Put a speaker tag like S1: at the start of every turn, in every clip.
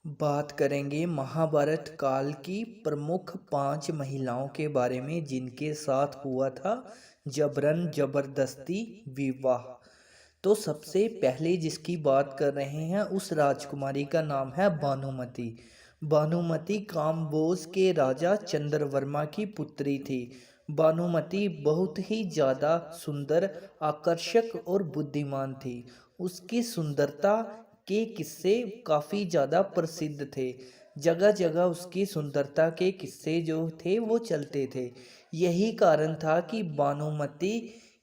S1: बात करेंगे महाभारत काल की प्रमुख 5 महिलाओं के बारे में जिनके साथ हुआ था जबरन जबरदस्ती विवाह। तो सबसे पहले जिसकी बात कर रहे हैं उस राजकुमारी का नाम है भानुमति। भानुमति काम्बोज के राजा चंद्रवर्मा की पुत्री थी। भानुमति बहुत ही ज़्यादा सुंदर, आकर्षक और बुद्धिमान थी। उसकी सुंदरता के किस्से काफ़ी ज़्यादा प्रसिद्ध थे। जगह जगह उसकी सुंदरता के किस्से जो थे वो चलते थे। यही कारण था कि भानुमति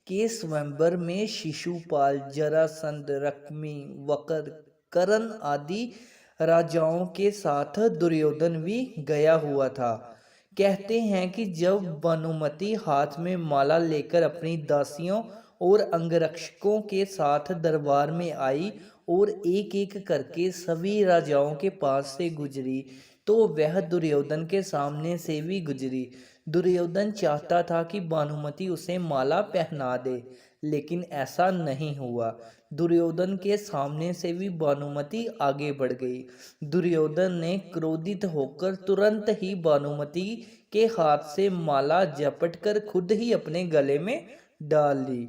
S1: के स्वयंवर में शिशुपाल, जरासंध, रश्मि, वकर, कर्ण आदि राजाओं के साथ दुर्योधन भी गया हुआ था। कहते हैं कि जब भानुमति हाथ में माला लेकर अपनी दासियों और अंगरक्षकों के साथ दरबार में आई और एक एक करके सभी राजाओं के पास से गुजरी, तो वह दुर्योधन के सामने से भी गुजरी। दुर्योधन चाहता था कि भानुमति उसे माला पहना दे, लेकिन ऐसा नहीं हुआ। दुर्योधन के सामने से भी भानुमति आगे बढ़ गई। दुर्योधन ने क्रोधित होकर तुरंत ही भानुमति के हाथ से माला झपटकर खुद ही अपने गले में डाल ली।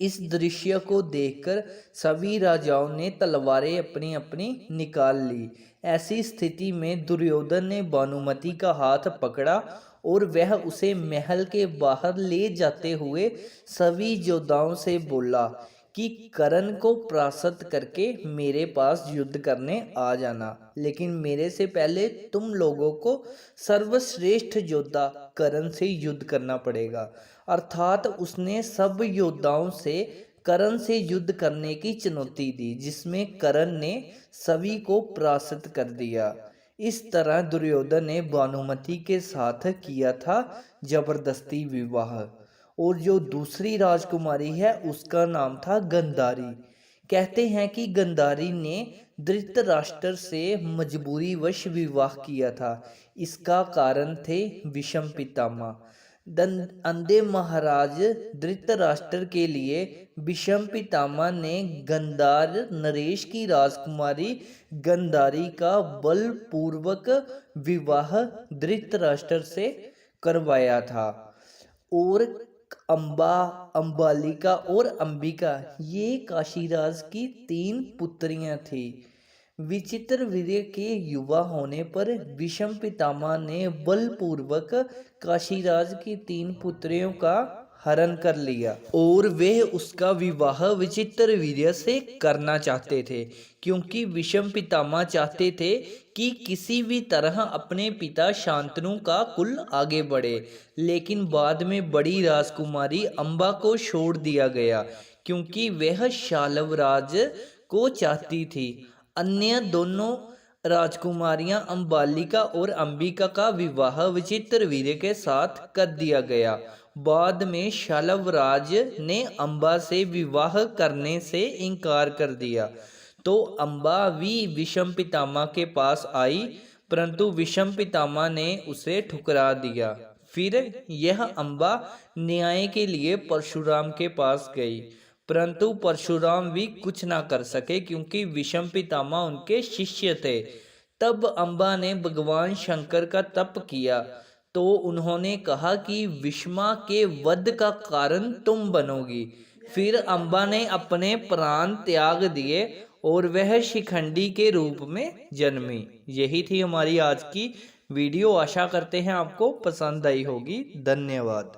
S1: इस दृश्य को देखकर सभी राजाओं ने तलवारें अपनी अपनी निकाल ली। ऐसी स्थिति में दुर्योधन ने भानुमति का हाथ पकड़ा और वह उसे महल के बाहर ले जाते हुए सभी योद्धाओं से बोला कि कर्ण को परास्त करके मेरे पास युद्ध करने आ जाना, लेकिन मेरे से पहले तुम लोगों को सर्वश्रेष्ठ योद्धा कर्ण से युद्ध करना पड़ेगा। अर्थात उसने सब योद्धाओं से कर्ण से युद्ध करने की चुनौती दी, जिसमें कर्ण ने सभी को परास्त कर दिया। इस तरह दुर्योधन ने भानुमति के साथ किया था जबरदस्ती विवाह। और जो दूसरी राजकुमारी है उसका नाम था गंधारी। कहते हैं कि गंधारी ने धृतराष्ट्र से मजबूरीवश विवाह किया था। इसका कारण थे विषम पितामह। अंधे महाराज धृतराष्ट्र के लिए विषम पितामह ने गंधार नरेश की राजकुमारी गंधारी का बलपूर्वक विवाह धृतराष्ट्र से करवाया था। और अंबा, अंबालिका और अंबिका ये काशीराज की 3 पुत्रियां थी। विचित्र वीर्य के युवा होने पर विषम पितामह ने बलपूर्वक काशीराज की 3 पुत्रियों का हरण कर लिया और वे उसका विवाह विचित्र वीर्य से करना चाहते थे, क्योंकि विषम पितामह चाहते थे कि किसी भी तरह अपने पिता शांतनु का कुल आगे बढ़े। लेकिन बाद में बड़ी राजकुमारी अंबा को छोड़ दिया गया, क्योंकि वह शालवराज को चाहती थी। अन्य दोनों राजकुमारियां अंबालिका और अंबिका का विवाह विचित्र वीर्य के साथ कर दिया गया। बाद में शालवराज ने अंबा से विवाह करने से इनकार कर दिया, तो अंबा भी विषम पितामह के पास आई, परंतु विषम पितामह ने उसे ठुकरा दिया। फिर यह अंबा न्याय के लिए परशुराम के पास गई, परंतु परशुराम भी कुछ ना कर सके, क्योंकि विषम पितामह उनके शिष्य थे। तब अंबा ने भगवान शंकर का तप किया, तो उन्होंने कहा कि विषमा के वध का कारण तुम बनोगी। फिर अंबा ने अपने प्राण त्याग दिए और वह शिखंडी के रूप में जन्मी। यही थी हमारी आज की वीडियो। आशा करते हैं आपको पसंद आई होगी। धन्यवाद।